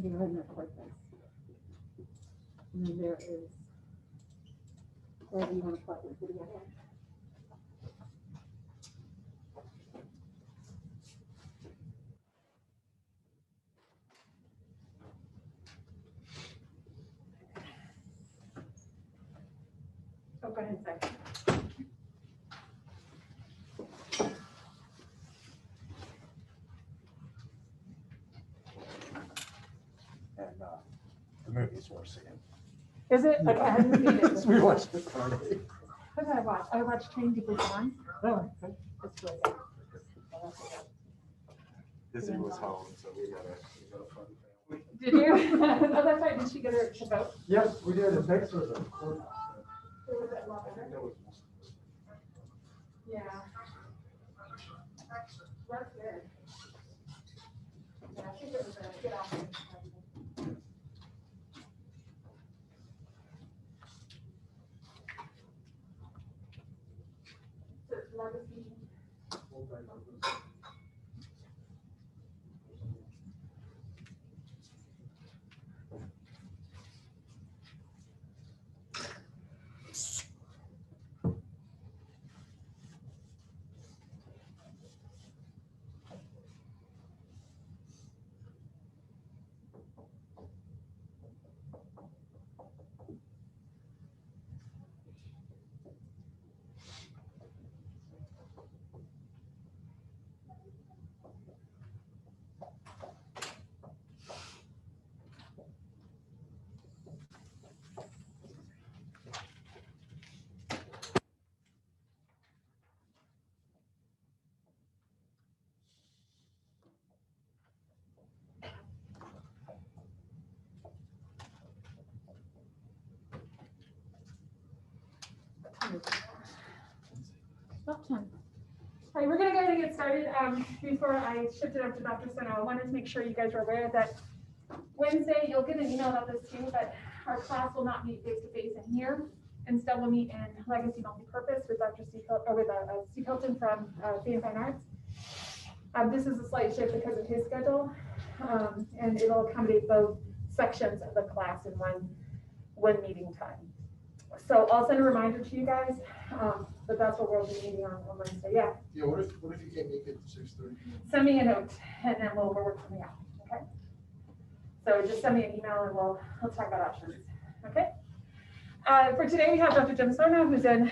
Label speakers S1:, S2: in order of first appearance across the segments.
S1: Go ahead and record this. And then there is wherever you want to plug your video in. Oh, go ahead, second.
S2: And the movies we're seeing.
S1: Is it? Okay, I haven't seen it.
S2: We watched the party.
S1: What did I watch? I watched Train to Busan.
S2: Oh,
S1: It's really good.
S2: Izzy was home, so we got a fun family.
S1: Did you? Oh, that's right. Did she get her to vote?
S2: Yes, we did. And thanks for the courthouse.
S1: Was it a lot better? Yeah. That's good. Yeah, I think it was a good option. So it's legacy. About 10. All right, we're going to go ahead and get started. Before I shift it up to Dr. Sernoe, I wanted to make sure you guys are aware that Wednesday, you'll get an email about this too, but our class will not meet face-to-face in here. Instead, we'll meet in Legacy Multipurpose with Dr. Steve Hilton from Theater Fine Arts. This is a slight shift because of his schedule, and it'll accommodate both sections of the class in one meeting time. So I'll send a reminder to you guys, but that's what we'll be meeting on Wednesday. Yeah.
S2: Yeah, what if you can't make it at 6:30?
S1: Send me a note and then we'll work something out. Okay. So just send me an email and we'll talk about options. Okay. For today, we have Dr. Jim Sernoe, who's in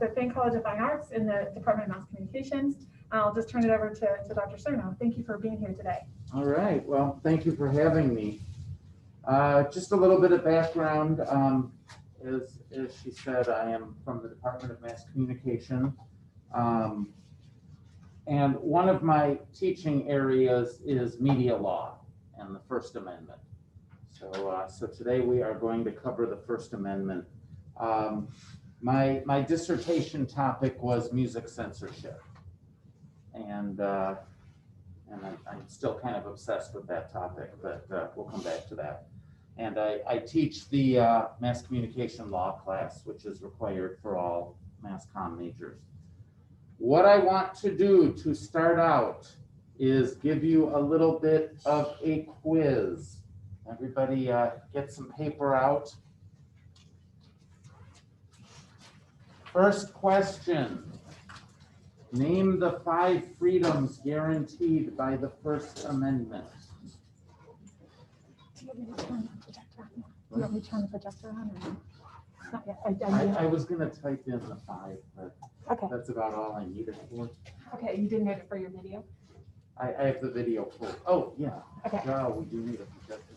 S1: the Thane College of Fine Arts in the Department of Mass Communications. I'll just turn it over to Dr. Sernoe. Thank you for being here today.
S3: All right. Well, thank you for having me. Just a little bit of background. As she said, I am from the Department of Mass Communication. And one of my teaching areas is media law and the First Amendment. So today we are going to cover the First Amendment. My dissertation topic was music censorship. And I'm still kind of obsessed with that topic, but we'll come back to that. And I teach the mass communication law class, which is required for all mass comm majors. What I want to do to start out is give you a little bit of a quiz. Everybody get some paper out. First question. Name the 5 freedoms guaranteed by the First Amendment.
S1: Do you want me to turn the projector on? Do you want me to turn the projector on? Or not yet.
S3: I was going to type in the 5, but
S1: Okay.
S3: that's about all I needed for.
S1: Okay, you didn't need it for your video?
S3: I have the video full. Oh, yeah.
S1: Okay.
S3: No, we do need a projector.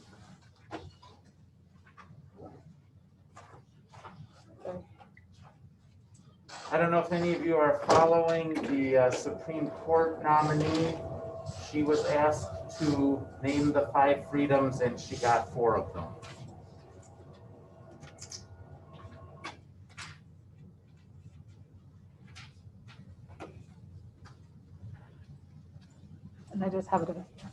S3: I don't know if any of you are following the Supreme Court nominee. She was asked to name the 5 freedoms and she got 4 of them.
S1: And I just have it over here.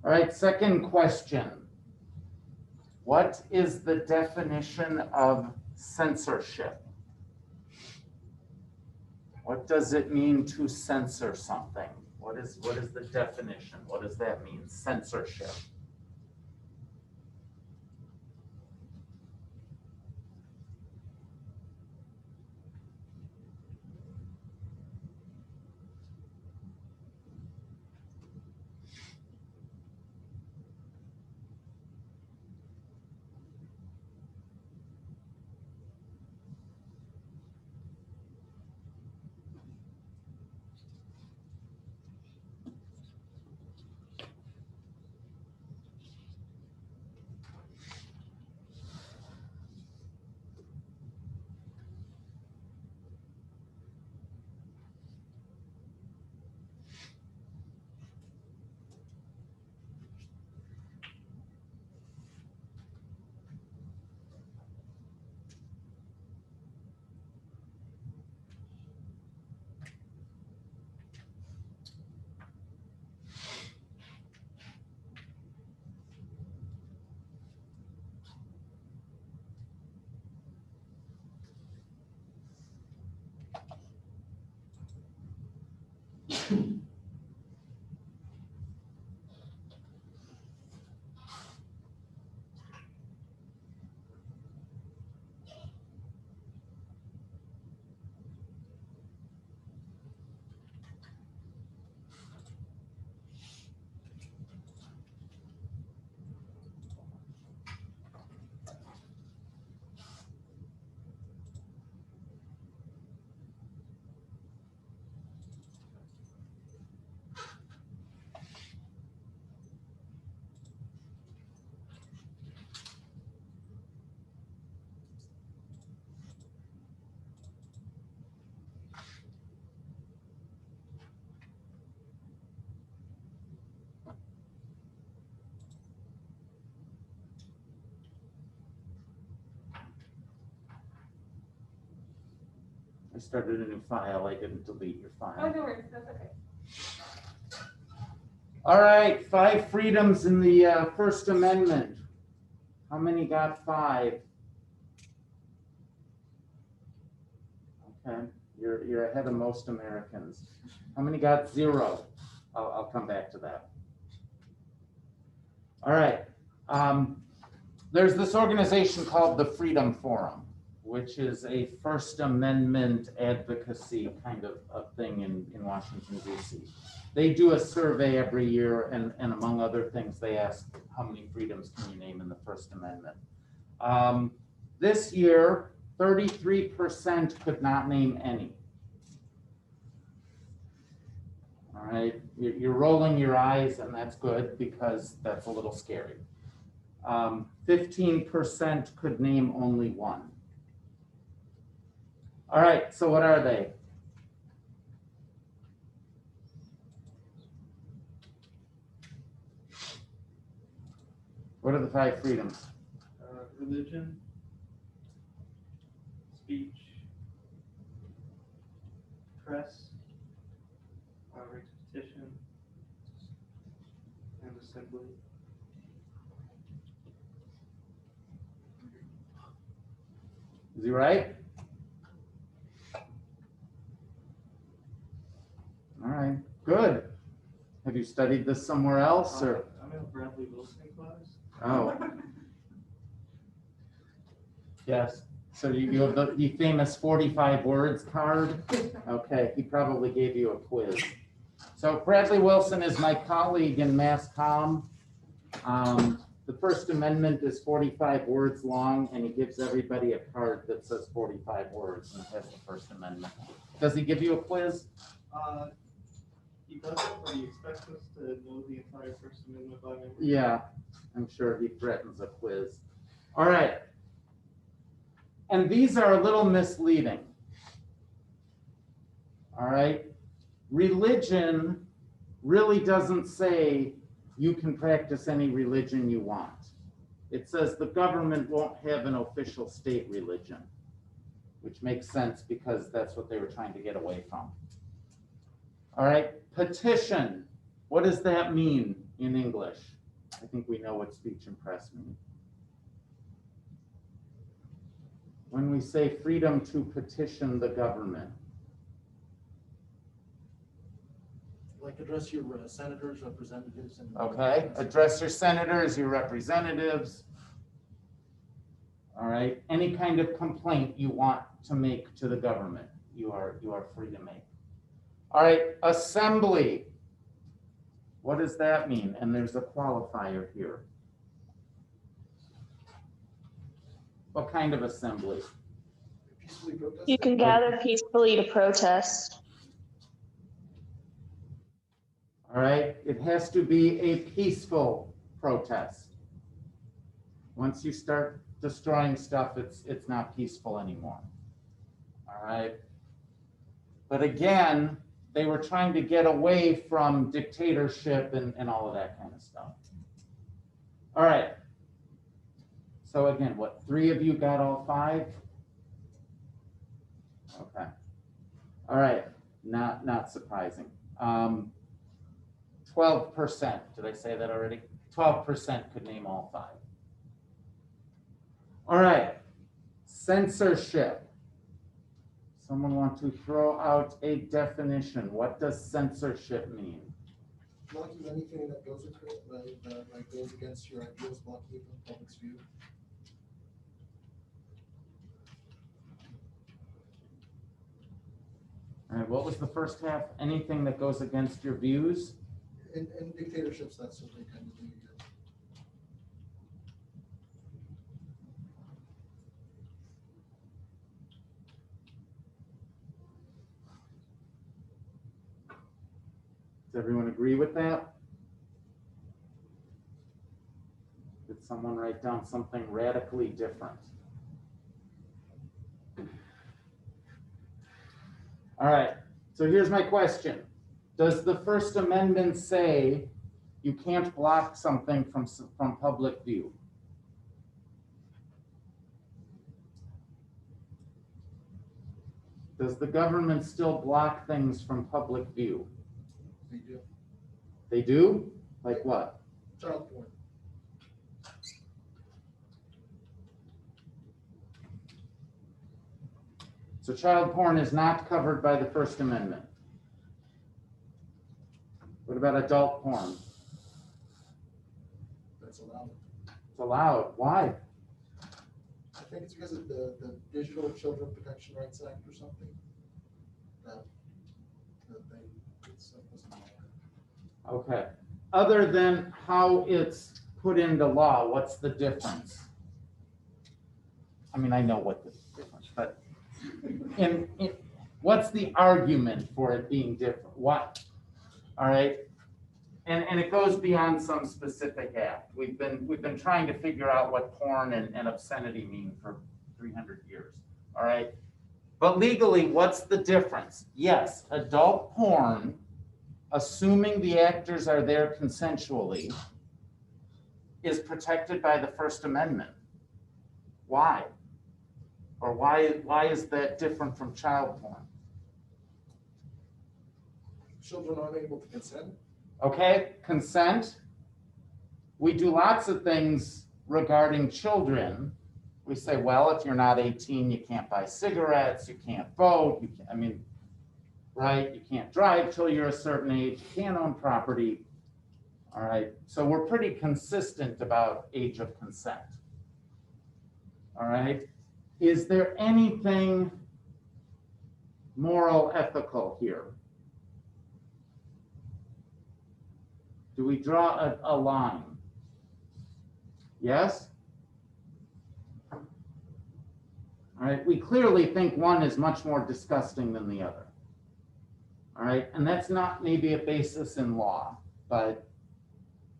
S3: All right, second question. What is the definition of censorship? What does it mean to censor something? What is the definition? What does that mean, censorship? I started a new file. I didn't delete your
S1: Oh,
S3: file.
S1: no worries, that's okay.
S3: All right, 5 freedoms in the First Amendment. How many got 5? Okay, you're ahead of most Americans. How many got 0? I'll come back to that. All right, there's this organization called the Freedom Forum, which is a First Amendment advocacy kind of thing in Washington, D.C. They do a survey every year, and among other things, they ask how many freedoms can you name in the First Amendment. This year, 33% could not name any. All right, you're rolling your eyes, and that's good because that's a little scary. 15% could name only 1. All right, so what are they? What are the 5 freedoms?
S4: Religion, speech, press, right to petition, and assembly.
S3: Is he right? All right, good. Have you studied this somewhere else, or?
S4: I'm in a Bradley Wilson class.
S3: Oh. Yes, so you have the famous 45 words card? Okay, he probably gave you a quiz. So Bradley Wilson is my colleague in Mass Comm. The First Amendment is 45 words long, and he gives everybody a card that says 45 words and has the First Amendment. Does he give you a quiz?
S4: He doesn't, but he expects us to know the entire First Amendment by memory.
S3: Yeah, I'm sure he threatens a quiz. All right. And these are a little misleading. All right. Religion really doesn't say you can practice any religion you want. It says the government won't have an official state religion, which makes sense because that's what they were trying to get away from. All right. Petition. What does that mean in English? I think we know what speech and press mean. When we say freedom to petition the government,
S5: Like address your senators, representatives, and.
S3: okay, address your senators, your representatives. All right, any kind of complaint you want to make to the government, you are free to make. All right, assembly. What does that mean? And there's a qualifier here. What kind of assembly?
S5: Peacefully protest.
S6: You can gather peacefully to protest.
S3: All right, it has to be a peaceful protest. Once you start destroying stuff, it's not peaceful anymore. All right. But again, they were trying to get away from dictatorship and all of that kind of stuff. All right. So again, what, 3 of you got all 5? Okay. All right, not surprising. 12%, did I say that already? 12% could name all 5. All right, censorship. Someone want to throw out a definition. What does censorship mean?
S5: Blocking anything that goes into it, like goes against your ideals, blocking it from the public's view.
S3: All right, what was the first half? Anything that goes against your views?
S5: In dictatorships, that's what they kind of do. Yeah.
S3: Does everyone agree with that? Did someone write down something radically different? All right, so here's my question. Does the First Amendment say you can't block something from public view? Does the government still block things from public view?
S5: They do.
S3: They do? Like what?
S5: Child porn.
S3: So child porn is not covered by the First Amendment. What about adult porn?
S5: That's allowed.
S3: It's allowed. Why?
S5: I think it's because of the Digital Children Protection Rights Act or something. That it's doesn't matter.
S3: Okay. Other than how it's put into law, what's the difference? I mean, I know what the difference, but what's the argument for it being different? What? All right. And it goes beyond some specific act. We've been trying to figure out what porn and obscenity mean for 300 years. All right. But legally, what's the difference? Yes, adult porn, assuming the actors are there consensually, is protected by the First Amendment. Why? Or why is that different from child porn?
S5: Children aren't able to consent.
S3: Okay, consent. We do lots of things regarding children. We say, well, if you're not 18, you can't buy cigarettes, you can't vote, right? You can't drive till you're a certain age, you can't own property. All right, so we're pretty consistent about age of consent. All right, is there anything moral, ethical here? Do we draw a line? Yes? All right, we clearly think one is much more disgusting than the other. All right, and that's not maybe a basis in law, but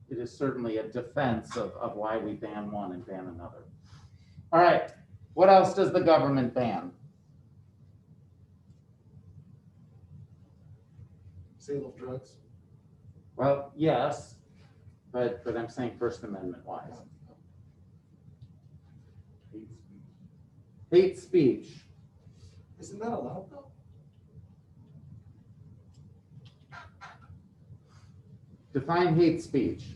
S3: it is certainly a defense of why we ban one and ban another. All right, what else does the government ban?
S5: Sale of drugs.
S3: Well, yes, but I'm saying First Amendment wise. Hate speech.
S5: Isn't that allowed though?
S3: Define hate speech.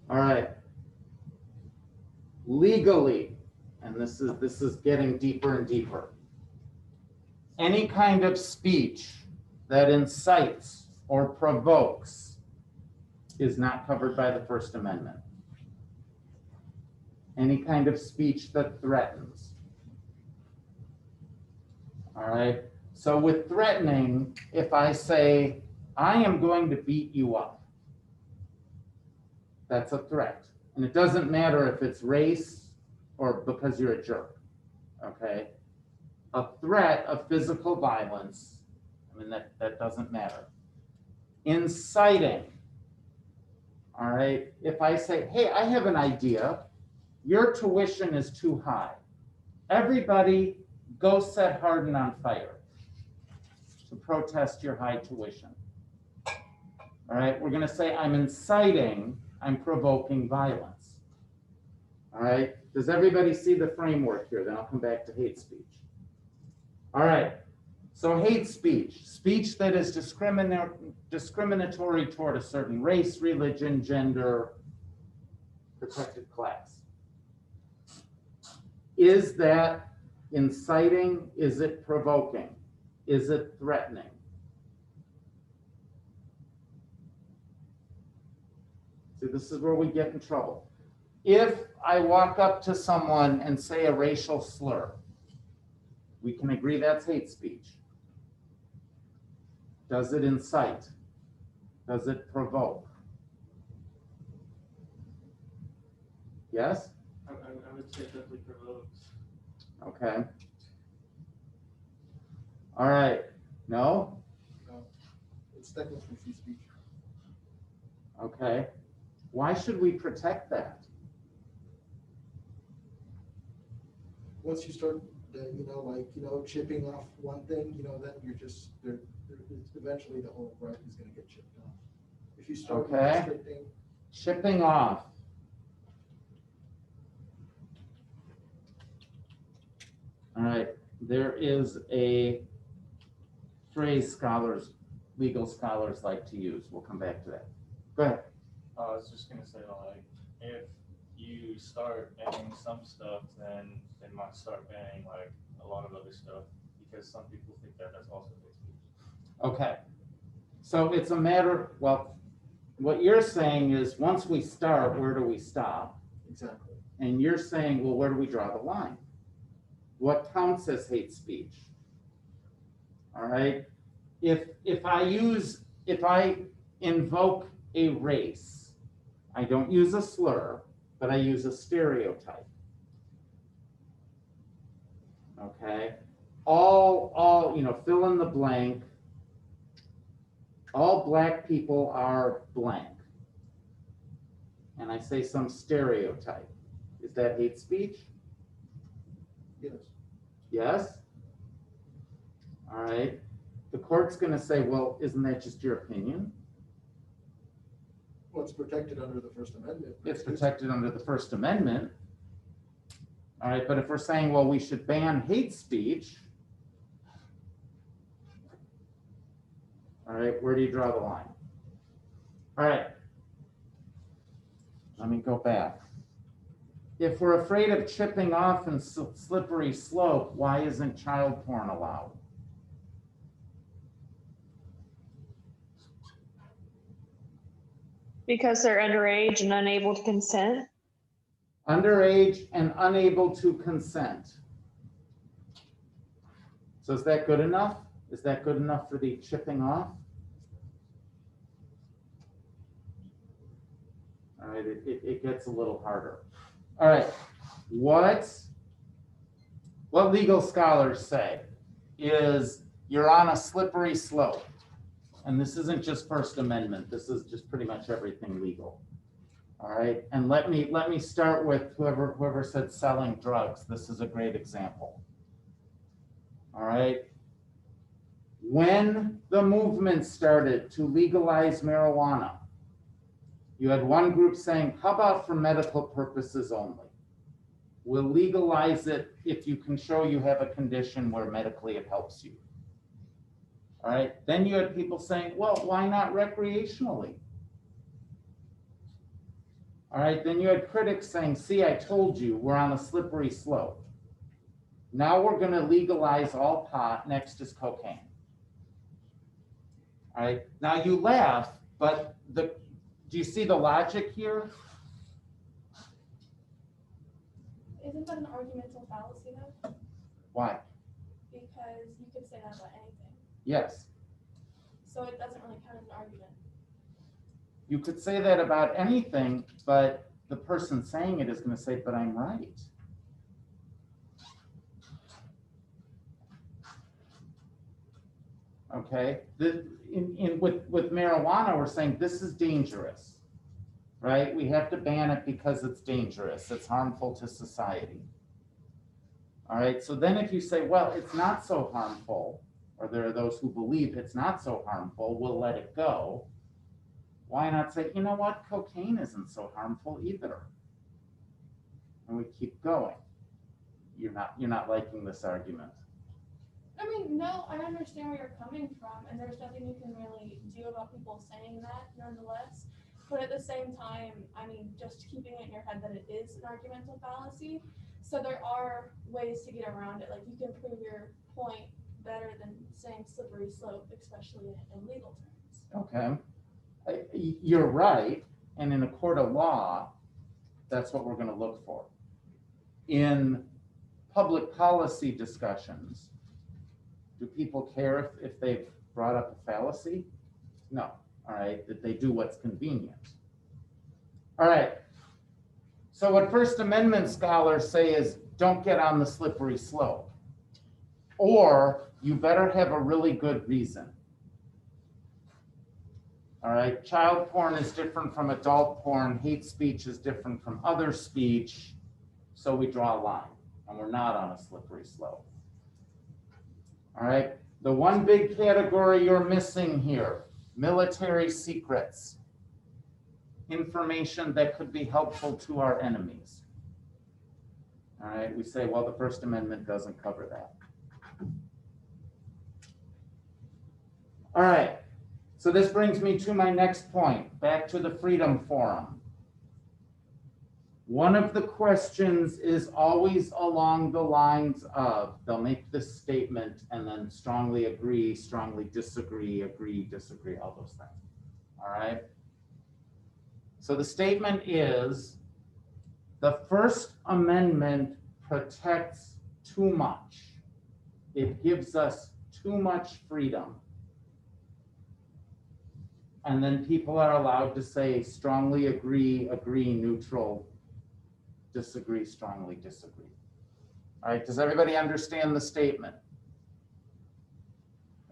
S3: All right. Legally, and this is getting deeper and deeper. Any kind of speech that incites or provokes is not covered by the First Amendment. Any kind of speech that threatens. All right. So with threatening, if I say, I am going to beat you up, that's a threat. And it doesn't matter if it's race or because you're a jerk, okay? A threat of physical violence, I mean, that doesn't matter. Inciting, all right? If I say, hey, I have an idea, your tuition is too high. Everybody go set Hardin on fire to protest your high tuition. All right, we're gonna say I'm inciting, I'm provoking violence. All right, does everybody see the framework here? Then I'll come back to hate speech. All right, so hate speech, speech that is discriminatory toward a certain race, religion, gender, protected class. Is that inciting? Is it provoking? Is it threatening? See, this is where we get in trouble. If I walk up to someone and say a racial slur, we can agree that's hate speech. Does it incite? Does it provoke? Yes?
S4: I would say definitely provokes.
S3: Okay. All right. No?
S5: No, it's technically free speech.
S3: Okay. Why should we protect that?
S5: Once you start, chipping off one thing, then you're just, eventually the whole right is gonna get chipped off. If you start
S3: Okay.
S5: restricting,
S3: Chipping off. All right. There is a phrase legal scholars like to use. We'll come back to that. Go ahead.
S7: I was just gonna say, like, if you start banning some stuff, then they might start banning like a lot of other stuff, because some people think that that's also hate speech.
S3: Okay. So it's a matter, well, what you're saying is once we start, where do we stop?
S5: exactly.
S3: And you're saying, well, where do we draw the line? What counts as hate speech? All right. If I invoke a race, I don't use a slur, but I use a stereotype. Okay. All, fill in the blank. All black people are blank. And I say some stereotype. Is that hate speech?
S5: Yes.
S3: Yes? All right. The court's going to say, well, isn't that just your opinion?
S5: Well, it's protected under the First Amendment.
S3: It's protected under the First Amendment. All right, but if we're saying, well, we should ban hate speech, all right, where do you draw the line? All right. Let me go back. If we're afraid of chipping off and slippery slope, why isn't child porn allowed?
S6: Because they're underage and unable to consent.
S3: Underage and unable to consent. So is that good enough? Is that good enough for the chipping off? All right, it gets a little harder. All right, what legal scholars say is you're on a slippery slope. And this isn't just First Amendment, this is just pretty much everything legal. All right, and let me start with whoever said selling drugs. This is a great example. All right. When the movement started to legalize marijuana, you had one group saying, how about for medical purposes only? We'll legalize it if you can show you have a condition where medically it helps you. All right, then you had people saying, well, why not recreationally? All right, then you had critics saying, see, I told you, we're on a slippery slope. Now we're gonna legalize all pot, next is cocaine. All right, now you laugh, but do you see the logic here?
S8: Isn't that an argumental fallacy though?
S3: Why?
S8: Because you could say that about anything.
S3: Yes,
S8: So it doesn't really count as an argument.
S3: you could say that about anything, but the person saying it is gonna say, but I'm right. Okay, with marijuana, we're saying this is dangerous, right? We have to ban it because it's dangerous, it's harmful to society. All right, so then if you say, well, it's not so harmful, or there are those who believe it's not so harmful, we'll let it go. Why not say, you know what, cocaine isn't so harmful either? And we keep going. You're not liking this argument.
S8: I mean, no, I understand where you're coming from, and there's nothing you can really do about people saying that nonetheless. But at the same time, I mean, just keeping it in your head that it is an argumental fallacy. So there are ways to get around it. Like you can prove your point better than saying slippery slope, especially in legal terms.
S3: Okay, you're right. And in a court of law, that's what we're going to look for. In public policy discussions, do people care if they've brought up a fallacy? No. All right, that they do what's convenient. All right. So what First Amendment scholars say is don't get on the slippery slope, or you better have a really good reason. All right, child porn is different from adult porn. Hate speech is different from other speech. So we draw a line, and we're not on a slippery slope. All right, the one big category you're missing here, military secrets, information that could be helpful to our enemies. All right, we say, well, the First Amendment doesn't cover that. All right, so this brings me to my next point, back to the Freedom Forum. One of the questions is always along the lines of, they'll make this statement and then strongly agree, strongly disagree, agree, disagree, all those things. All right. So the statement is, the First Amendment protects too much. It gives us too much freedom. And then people are allowed to say strongly agree, agree, neutral, disagree, strongly disagree. All right, does everybody understand the statement?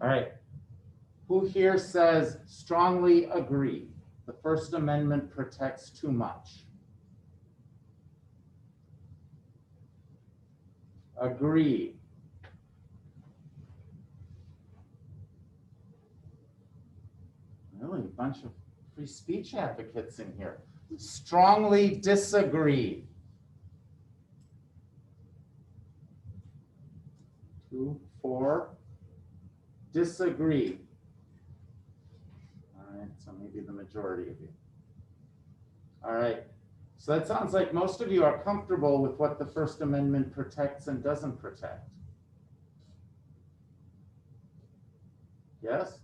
S3: All right, who here says strongly agree? The First Amendment protects too much. Agree. Really, a bunch of free speech advocates in here. Strongly disagree. 2, 4. Disagree. All right, so maybe the majority of you. All right, so that sounds like most of you are comfortable with what the First Amendment protects and doesn't protect. Yes?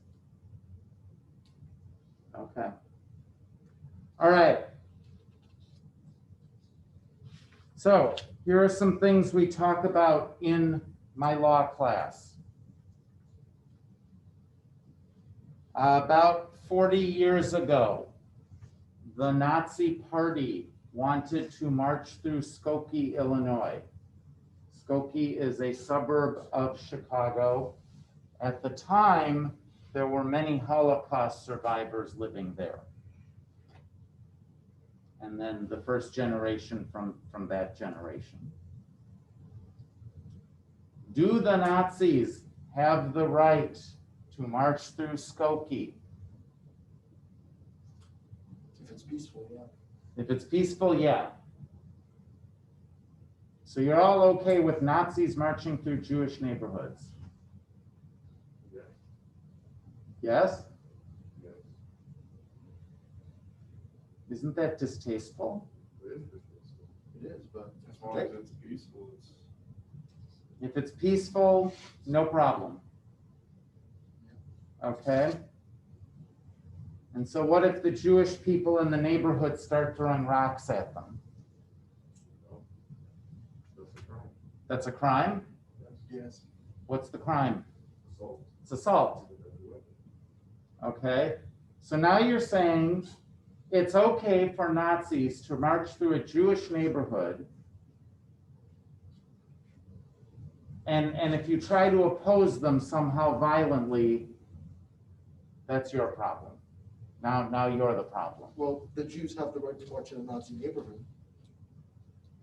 S3: Okay. All right. So here are some things we talk about in my law class. About 40 years ago, the Nazi Party wanted to march through Skokie, Illinois. Skokie is a suburb of Chicago. At the time, there were many Holocaust survivors living there. And then the first generation from that generation. Do the Nazis have the right to march through Skokie?
S5: If it's peaceful, yeah.
S3: If it's peaceful, yeah. So you're all okay with Nazis marching through Jewish neighborhoods?
S2: Yes.
S3: Yes?
S2: Yes.
S3: Isn't that distasteful?
S5: It is, but
S9: As long as it's peaceful, it's.
S3: If it's peaceful, no problem. Okay? And so what if the Jewish people in the neighborhood start throwing rocks at them?
S9: That's a crime.
S3: That's a crime?
S5: yes.
S3: What's the crime?
S9: Assault.
S3: It's assault. Okay? So now you're saying it's okay for Nazis to march through a Jewish neighborhood, and if you try to oppose them somehow violently, that's your problem. Now you're the problem.
S5: Well, the Jews have the right to march in a Nazi neighborhood.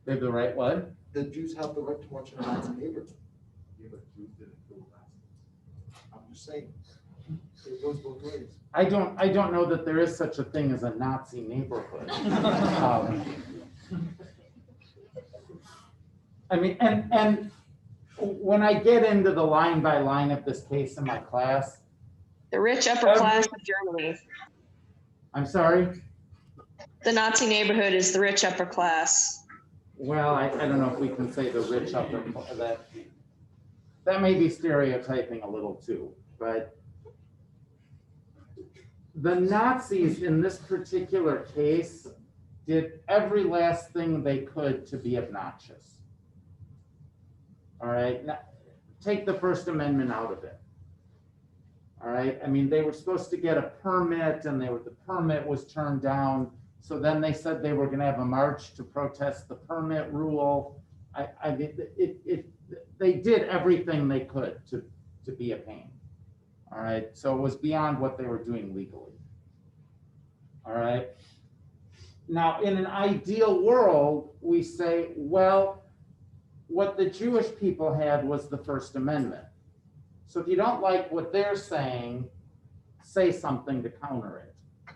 S3: They have the right what?
S5: The Jews have the right to march in a Nazi neighborhood.
S9: Yeah, but Jews didn't kill Nazis.
S5: I'm just saying. It goes both ways.
S3: I don't know that there is such a thing as a Nazi neighborhood. I mean, and when I get into the line by line of this case in my class,
S6: The rich upper class of Germany.
S3: I'm sorry.
S6: The Nazi neighborhood is the rich upper class.
S3: Well, I don't know if we can say the rich upper, that may be stereotyping a little too, but the Nazis in this particular case did every last thing they could to be obnoxious. All right, now, take the First Amendment out of it. All right, I mean, they were supposed to get a permit and the permit was turned down. So then they said they were gonna have a march to protest the permit rule. They did everything they could to be a pain. All right, so it was beyond what they were doing legally. All right. Now, in an ideal world, we say, well, what the Jewish people had was the First Amendment. So if you don't like what they're saying, say something to counter it.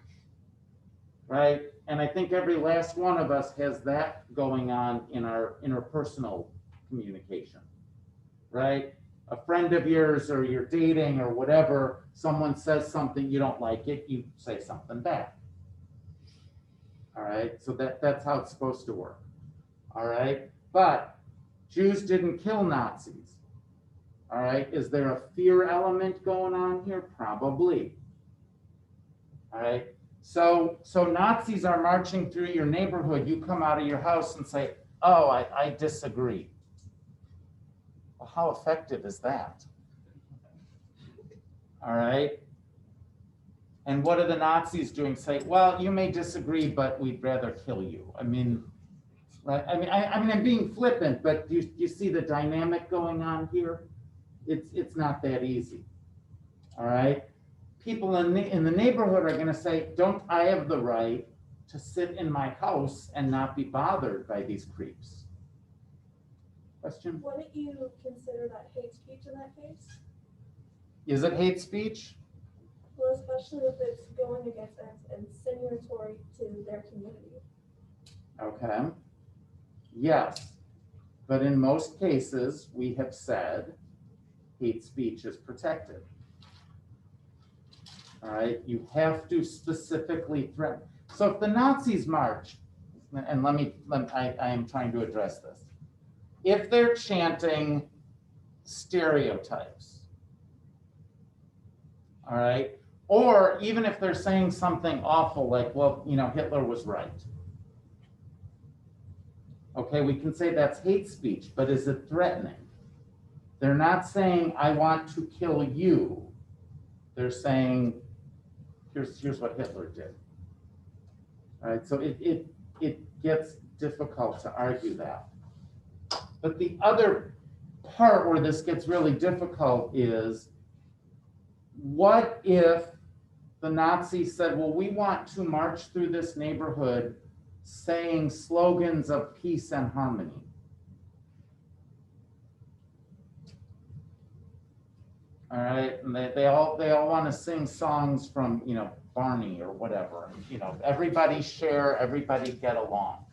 S3: Right? And I think every last one of us has that going on in our interpersonal communication. Right? A friend of yours or you're dating or whatever, someone says something, you don't like it, you say something back. All right, so that's how it's supposed to work. All right, but Jews didn't kill Nazis. All right, is there a fear element going on here? Probably. All right, so Nazis are marching through your neighborhood, you come out of your house and say, oh, I disagree. Well, how effective is that? All right. And what are the Nazis doing? Say, well, you may disagree, but we'd rather kill you. I mean, right? I mean, I'm being flippant, but you see the dynamic going on here? It's not that easy. All right. People in the neighborhood are going to say, don't I have the right to sit in my house and not be bothered by these creeps? Question?
S8: Wouldn't you consider that hate speech in that case?
S3: Is it hate speech?
S8: Well, especially if it's going against and insinuatory to their community.
S3: Okay. Yes. But in most cases, we have said hate speech is protected. All right. You have to specifically threaten. So if the Nazis march, and I am trying to address this. If they're chanting stereotypes, all right, or even if they're saying something awful like, well, you know, Hitler was right. Okay, we can say that's hate speech, but is it threatening? They're not saying, I want to kill you. They're saying, here's what Hitler did. All right, so it gets difficult to argue that. But the other part where this gets really difficult is, what if the Nazis said, well, we want to march through this neighborhood saying slogans of peace and harmony? All right, and they all want to sing songs from, you know, Barney or whatever, and, you know, everybody share, everybody get along.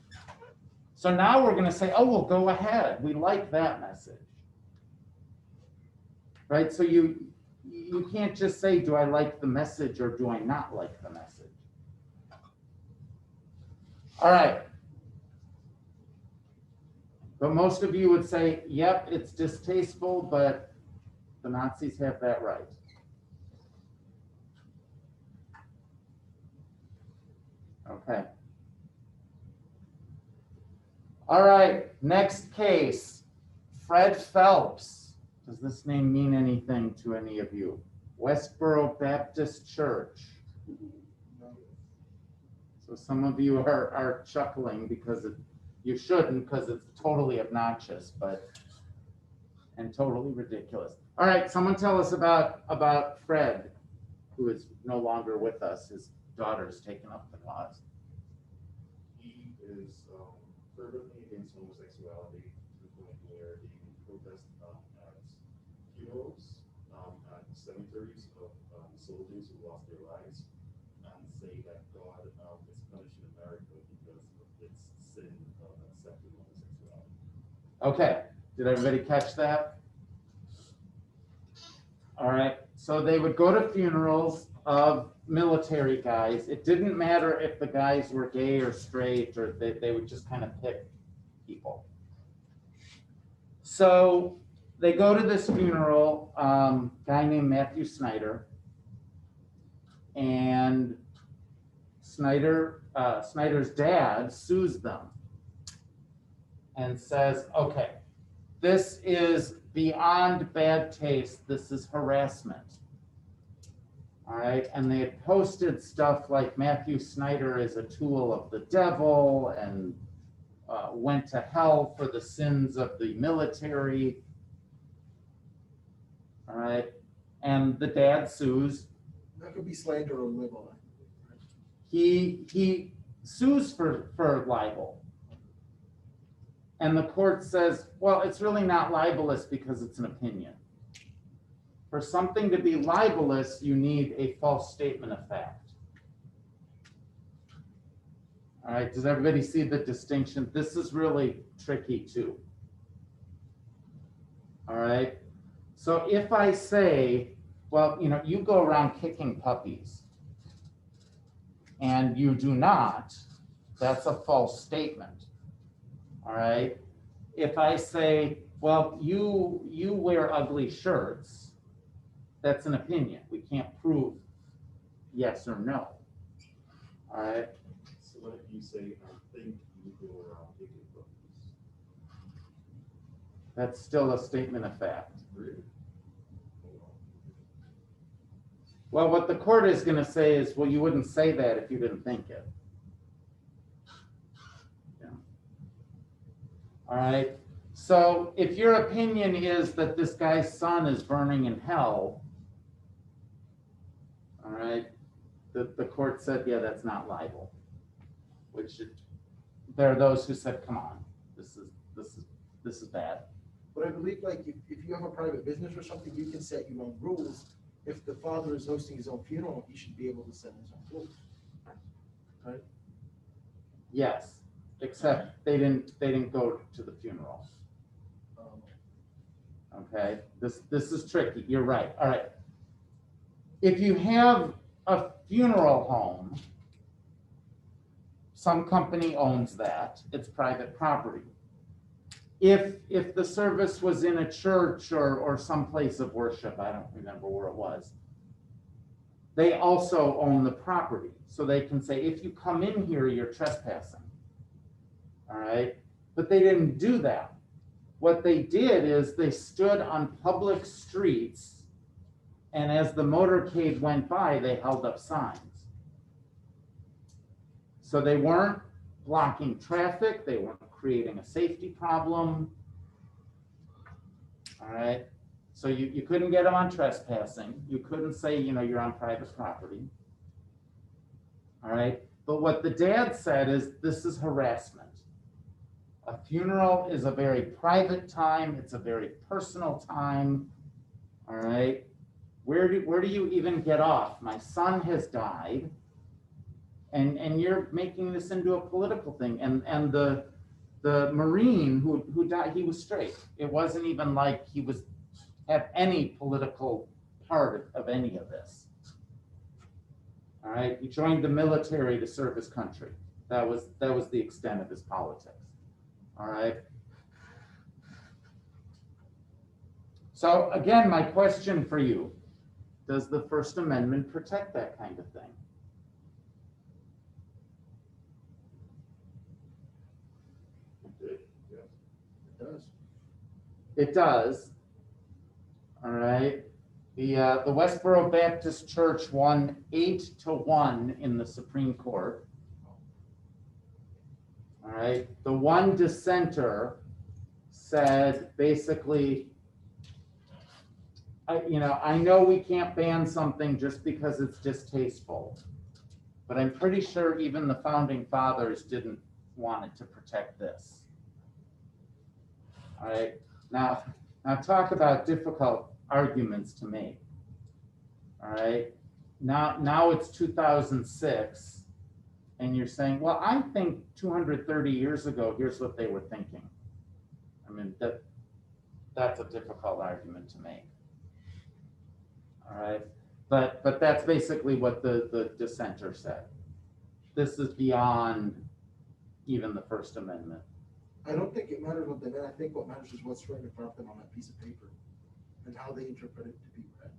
S3: So now we're going to say, oh, well, go ahead. We like that message. Right? So you can't just say, do I like the message or do I not like the message? All right. But most of you would say, yep, it's distasteful, but the Nazis have that right. Okay. All right, next case, Fred Phelps. Does this name mean anything to any of you? Westboro Baptist Church. So some of you are chuckling because you shouldn't, because it's totally obnoxious, and totally ridiculous. All right, someone tell us about Fred, who is no longer with us. His daughter's taken up the cause.
S9: He is fervently against homosexuality to the point where he protests at funerals, at cemeteries of soldiers who lost their lives, and say that God is punishing America because of its sin of accepting homosexuality.
S3: Okay, did everybody catch that? All right, so they would go to funerals of military guys. It didn't matter if the guys were gay or straight, or they would just kind of pick people. So they go to this funeral, guy named Matthew Snyder, and Snyder's dad sues them and says, okay, this is beyond bad taste. This is harassment. All right, and they had posted stuff like Matthew Snyder is a tool of the devil and went to hell for the sins of the military. All right, and the dad sues.
S5: That could be slander or libel.
S3: He sues for libel. And the court says, well, it's really not libelous because it's an opinion. For something to be libelous, you need a false statement of fact. All right, does everybody see the distinction? This is really tricky too. All right, so if I say, well, you go around kicking puppies and you do not, that's a false statement. All right, if I say, well, you wear ugly shirts, that's an opinion. We can't prove yes or no. All right.
S9: So what if you say, I think you go around picking puppies?
S3: That's still a statement of fact.
S9: Really?
S3: Well, what the court is going to say is, well, you wouldn't say that if you didn't think it. Yeah. All right. So if your opinion is that this guy's son is burning in hell, all right, the court said, yeah, that's not libel. Which there are those who said, come on, this is bad.
S5: But I believe, like, if you have a private business or something, you can set your own rules. If the father is hosting his own funeral, he should be able to set his own rules. Right?
S3: Yes, except they didn't go to the funeral. Okay, this is tricky. You're right. All right. If you have a funeral home, some company owns that. It's private property. If the service was in a church or some place of worship, I don't remember where it was, they also own the property. So they can say, if you come in here, you're trespassing. All right, but they didn't do that. What they did is they stood on public streets, and as the motorcade went by, they held up signs. So they weren't blocking traffic, they weren't creating a safety problem. All right, so you couldn't get them on trespassing. You couldn't say, you're on private property. All right, but what the dad said is, this is harassment. A funeral is a very private time. It's a very personal time. All right. Where do you even get off? My son has died, and you're making this into a political thing. And the Marine who died, he was straight. It wasn't even like he had any political part of any of this. All right. He joined the military to serve his country. That was the extent of his politics. All right. So again, my question for you, does the First Amendment protect that kind of thing?
S5: It does.
S3: It does. All right. The Westboro Baptist Church won 8-1 in the Supreme Court. All right. The one dissenter said basically, I know we can't ban something just because it's distasteful, but I'm pretty sure even the founding fathers didn't want it to protect this. All right. Now talk about difficult arguments to make. All right. Now it's 2006, and you're saying, well, I think 230 years ago, here's what they were thinking. I mean, that's a difficult argument to make. All right. But that's basically what the dissenter said. This is beyond even the First Amendment.
S5: I don't think it matters what they meant. I think what matters is what's right in front of them on that piece of paper and how they interpret it to be read.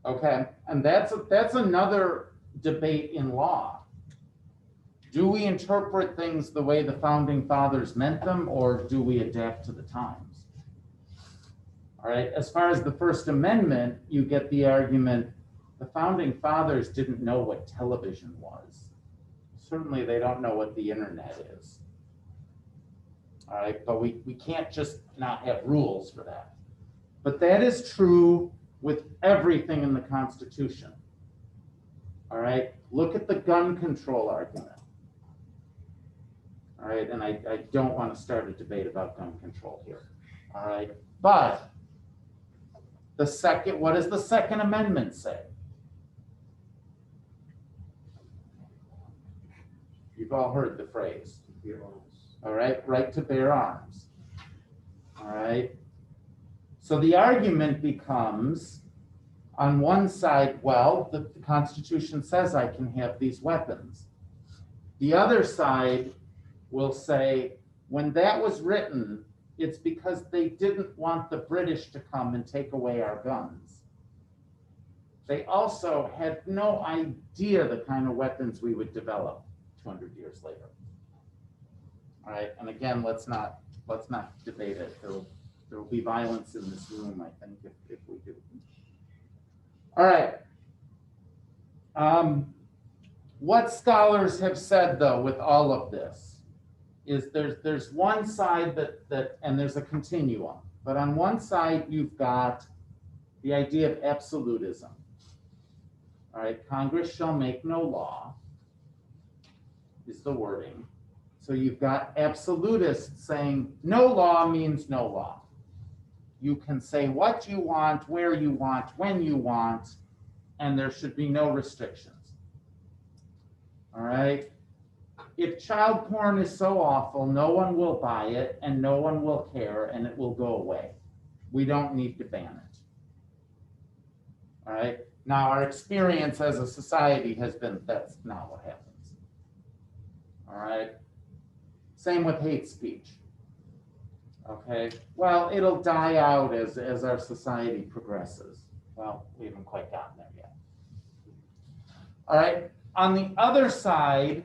S3: Okay, and that's another debate in law. Do we interpret things the way the founding fathers meant them, or do we adapt to the times? All right, as far as the First Amendment, you get the argument, the founding fathers didn't know what television was. Certainly they don't know what the internet is. All right, but we can't just not have rules for that. But that is true with everything in the Constitution. All right, look at the gun control argument. All right, and I don't want to start a debate about gun control here. All right, but what does the Second Amendment say? You've all heard the phrase. All right, right to bear arms. All right. So the argument becomes, on one side, well, the Constitution says I can have these weapons. The other side will say, when that was written, it's because they didn't want the British to come and take away our guns. They also had no idea the kind of weapons we would develop 200 years later. All right, and again, let's not debate it. There will be violence in this room, I think, if we do. All right. What scholars have said, though, with all of this, is there's one side that and there's a continuum. But on one side, you've got the idea of absolutism. All right, Congress shall make no law, is the wording. So you've got absolutists saying no law means no law. You can say what you want, where you want, when you want, and there should be no restrictions. All right. If child porn is so awful, no one will buy it and no one will care and it will go away. We don't need to ban it. All right. Now, our experience as a society has been that's not what happens. All right. Same with hate speech. Okay, well, it'll die out as our society progresses. Well, we haven't quite gotten there yet. All right, on the other side,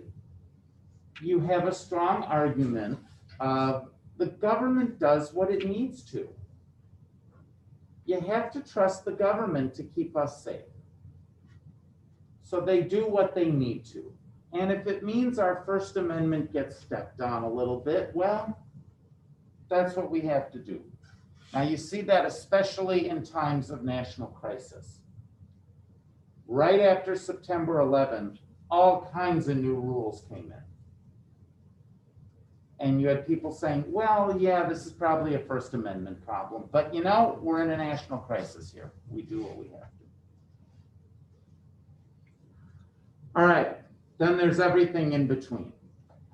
S3: you have a strong argument of the government does what it needs to. You have to trust the government to keep us safe. So they do what they need to. And if it means our First Amendment gets stepped on a little bit, well, that's what we have to do. Now you see that especially in times of national crisis. Right after September 11th, all kinds of new rules came in. And you had people saying, well, yeah, this is probably a First Amendment problem, but we're in a national crisis here. We do what we have to. All right. Then there's everything in between.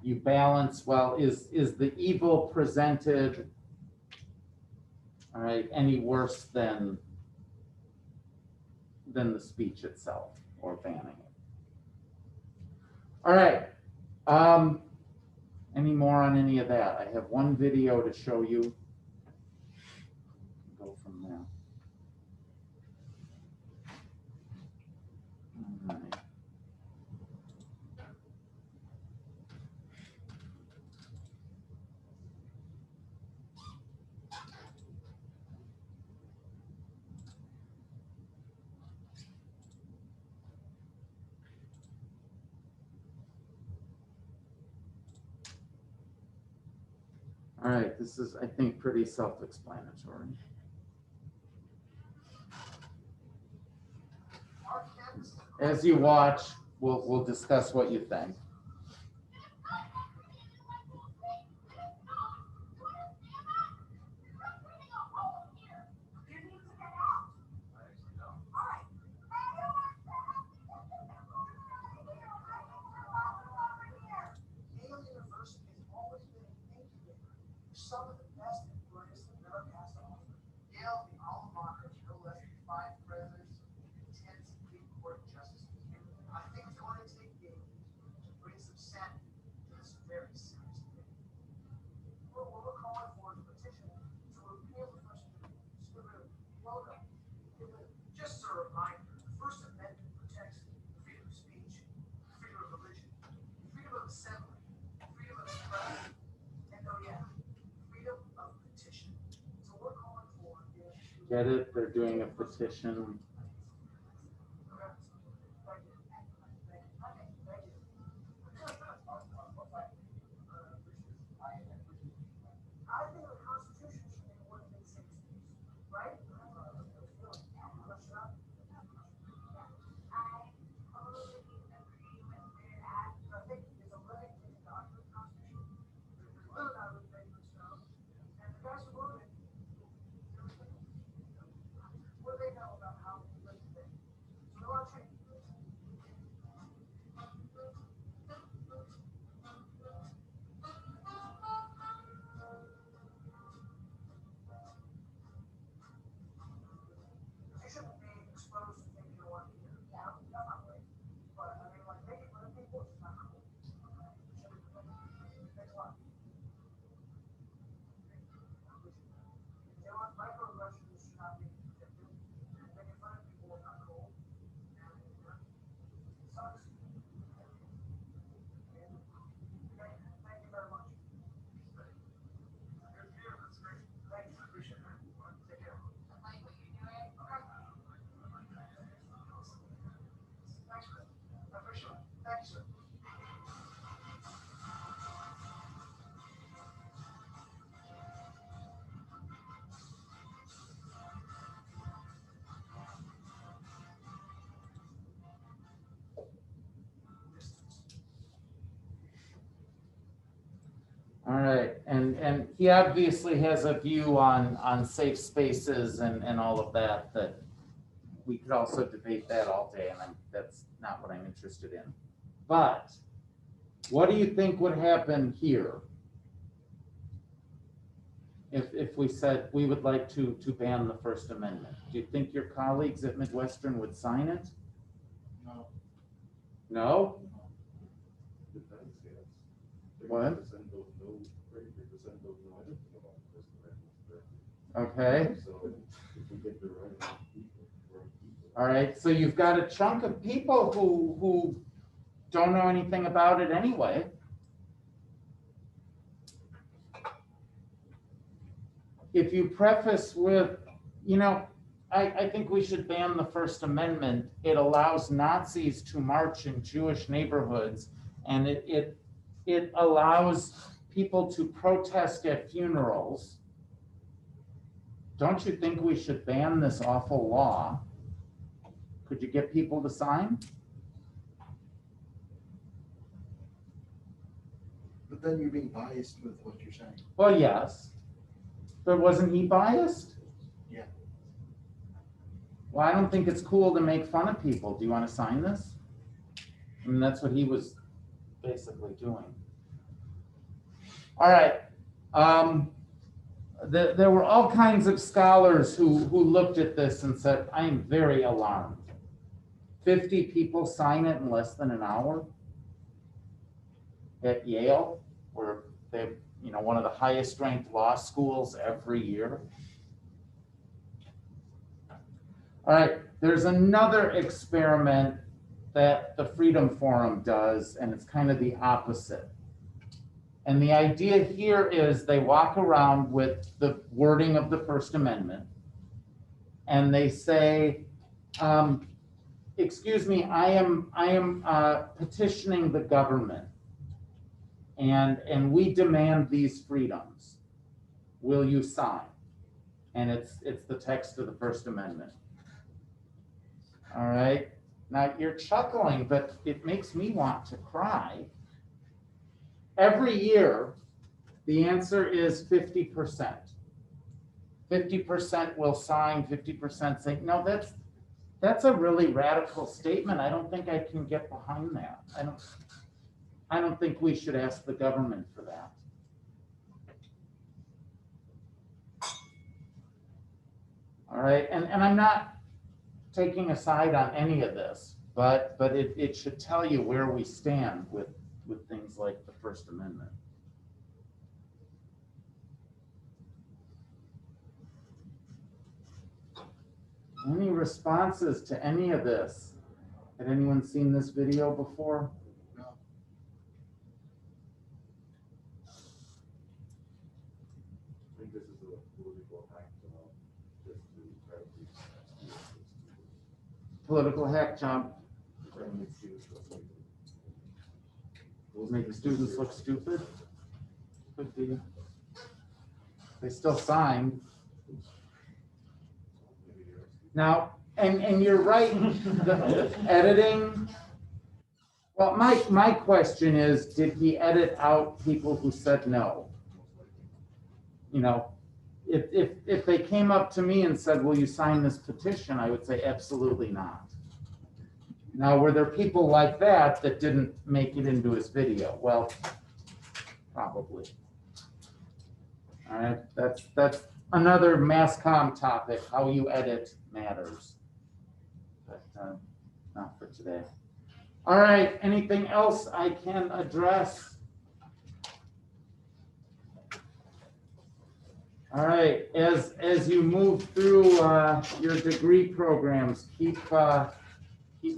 S3: You balance, well, is the evil presented, all right, any worse than the speech itself or banning it? All right. Any more on any of that? I have one video to show you. Go from there. All right. All right, this is, I think, pretty self-explanatory. As you watch, we'll discuss what you think.
S10: Some of the best and brightest America has to offer. Yale, the alma mater, no less than 5 presidents, 10 Supreme Court justices. I think it's going to take Yale to bring some sanity to this very serious debate. What we're calling for is a petition to repeal the First Amendment. Just a reminder, the First Amendment protects freedom of speech, freedom of religion, freedom of assembly, freedom of expression, and oh yeah, freedom of petition. So we're calling for.
S3: Get it? They're doing a petition.
S10: I think the Constitution should be one thing six days, right? I think it's a living thing, document Constitution. There's really not a really big stuff. And the guys who wrote it, what do they know about how we live today? So they want to change. You shouldn't be exposed to things you don't want to hear. Yeah, that's not right. But I mean, like, making fun of people is not cool. Thanks a lot. You know what? Microaggressions should not be protected. Making fun of people is not cool. And it sucks. Thank you very much. You're here, that's great. Thank you, I appreciate it. Take care. I like what you're doing. Okay. Thanks, Chris. I appreciate it. Thank you, sir.
S3: All right, and he obviously has a view on safe spaces and all of that, that we could also debate that all day, and that's not what I'm interested in. But what do you think would happen here if we said we would like to ban the First Amendment? Do you think your colleagues at Midwestern would sign it?
S4: No.
S3: No?
S9: Depends, yes.
S3: What?
S9: 30% don't know, 33% don't know anything about the First Amendment.
S3: Okay.
S9: So if we get the right people,
S3: All right, so you've got a chunk of people who don't know anything about it anyway. If you preface with, you know, I think we should ban the First Amendment. It allows Nazis to march in Jewish neighborhoods, and it allows people to protest at funerals. Don't you think we should ban this awful law? Could you get people to sign?
S5: But then you're being biased with what you're saying.
S3: Well, yes, but wasn't he biased?
S5: Yeah.
S3: Well, I don't think it's cool to make fun of people. Do you want to sign this? I mean, that's what he was basically doing. All right. There were all kinds of scholars who looked at this and said, I am very alarmed. 50 people sign it in less than an hour. at Yale, where they're, you know, one of the highest ranked law schools every year. All right, there's another experiment that the Freedom Forum does, and it's kind of the opposite. And the idea here is they walk around with the wording of the First Amendment, and they say, excuse me, I am petitioning the government, and we demand these freedoms. Will you sign? And it's the text of the First Amendment. All right. Now you're chuckling, but it makes me want to cry. Every year, the answer is 50%. 50% will sign, 50% say, no, that's a really radical statement. I don't think I can get behind that. I don't think we should ask the government for that. All right, and I'm not taking a side on any of this, but it should tell you where we stand with things like the First Amendment. Any responses to any of this? Had anyone seen this video before?
S5: No.
S9: I think this is a political hack job, just to try to reach students.
S3: Political hack job. Make students look stupid? Could be. They still signed. Now, and you're right, the editing. Well, my question is, did he edit out people who said no? You know, if they came up to me and said, will you sign this petition? I would say absolutely not. Now, were there people like that that didn't make it into his video? Well, probably. All right, that's another mass comm topic. How you edit matters, but not for today. All right, anything else I can address? All right, as you move through your degree programs, keep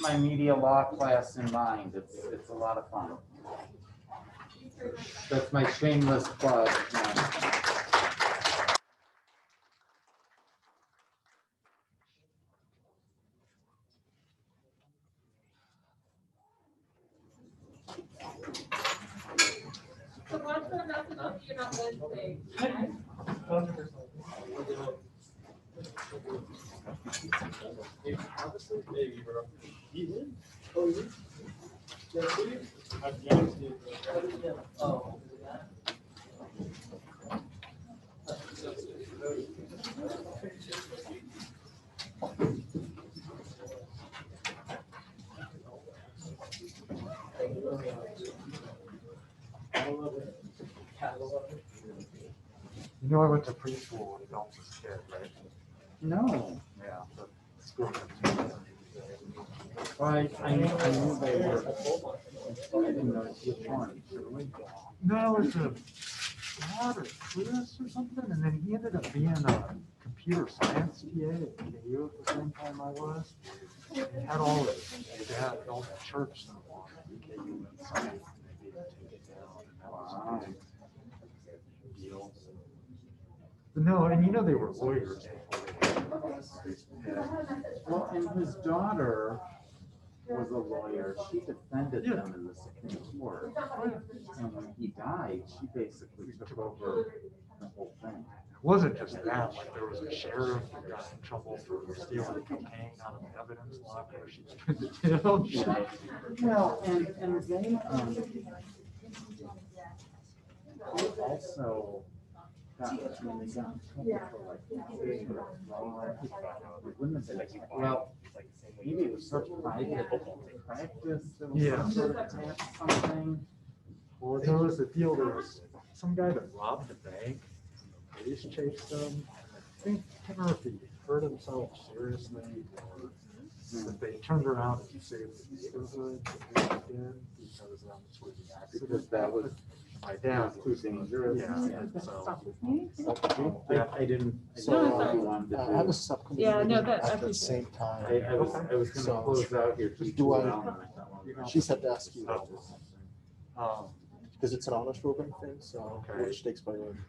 S3: my media law class in mind. It's a lot of fun. That's my shameless plug.
S1: So what's the message of you not Wednesday? Okay?
S2: You know, I went to preschool when Phelps was a kid, right?
S3: No.
S2: Yeah. But school.
S3: I knew they were. I didn't know which one.
S2: No, it's a Rod or Chris or something, and then he ended up being a computer science TA at KU at the same time I was. He had all his dad, all the church stuff on KU website. And they needed to take it down, and that was a big deal. But no, and you know they were lawyers before they
S3: Well, and his daughter was a lawyer. She defended them in the Supreme Court. And when he died, she basically took over the whole thing.
S2: It wasn't just that, like there was a sheriff who got in trouble for stealing cocaine out of the evidence locker. She was trying to tell.
S3: Well, and they also got, they got in trouble for well, maybe it was such private practice, there was some sort of tax something.
S2: Well, there was a deal, there was some guy that robbed a bank, the police chased him. I can't remember if he hurt himself seriously or But they turned around and saved the neighborhood that they lived in because that's where the accident.
S3: Because that was,
S2: My
S3: that
S2: dad
S3: was too
S2: was.
S3: dangerous.
S2: Yeah,
S3: and
S2: so.
S1: Stop this meeting.
S3: I didn't
S5: So,
S3: know if you wanted to
S5: I have
S3: do.
S5: a subcommittee
S1: Yeah, no,
S5: meeting
S1: that- I
S5: at the
S1: appreciate
S5: same time.
S3: I was gonna
S5: So,
S3: close out here.
S5: just do I-
S3: and I thought, well,
S5: She said to ask you,
S2: Um,
S5: because it's an honors program thing, so
S2: Okay.
S5: which takes priority.